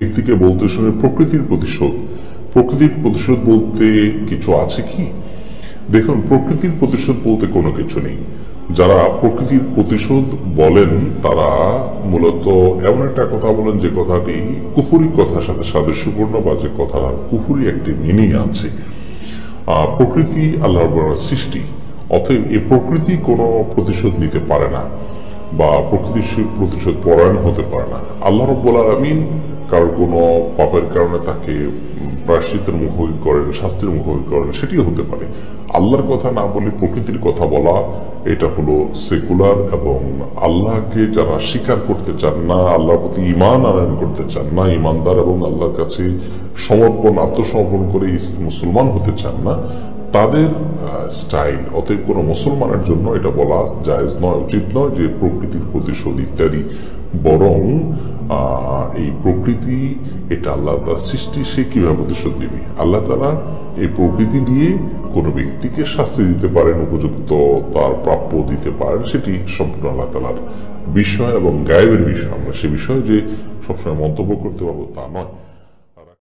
ব্যক্তিকে বলতে শুনে প্রকৃতির প্রতিশোধ। প্রকৃতির প্রতিশোধ বলতে কিছু আছে কি? দেখুন, প্রকৃতির প্রতিশোধ বলতে কোনো কিছু নেই। যারা প্রকৃতির প্রতিশোধ বলেন তারা মূলত এমন একটা কথা বলেন যে কথাটি কুফুরি কথার সাথে সাদৃশ্যপূর্ণ, বা যে কথার কুফুরি একটি মিনিং আছে। প্রকৃতি আল্লাহর সৃষ্টি, অতএব এই প্রকৃতি কোনো প্রতিশোধ নিতে পারে না বা প্রকৃতির প্রতিশোধ পরায়ণ হতে পারে না। আল্লাহ রাব্বুল আলামিন কারোর কোনো পাপের কারণে তাকে প্রায়শ্চিত্তের মুখোমুখি করেন, শাস্তির মুখোমুখি করেন, সেটিও হতে পারে। আল্লাহর কথা না বলে প্রকৃতির কথা বলা, এটা হলো সেকুলার। এবং আল্লাহকে যারা স্বীকার করতে চান না, আল্লাহর প্রতি ঈমান আনয়ন করতে চান না, ঈমানদার এবং আল্লাহর কাছে আত্মসমর্পণ করে মুসলমান হতে চান না, তাদের স্টাইল। অতএব কোনো মুসলমানের জন্য এটা বলা জায়েজ নয়, উচিত নয় যে প্রকৃতির প্রতিশোধ ইত্যাদি। বরং এই প্রকৃতি এটা আল্লাহ তাআলার সৃষ্টি, সে কিভাবে প্রতিশোধ দিবে? আল্লাহ তাআলা এই প্রকৃতি দিয়ে কোনো ব্যক্তিকে শাস্তি দিতে পারেন, উপযুক্ত তার প্রাপ্য দিতে পারেন, সেটি সম্পূর্ণ আল্লাহ তাআলার বিষয় এবং গায়েবের বিষয়। আমরা সে বিষয়ে যে সবসময় মন্তব্য করতে পারবো তা নয়।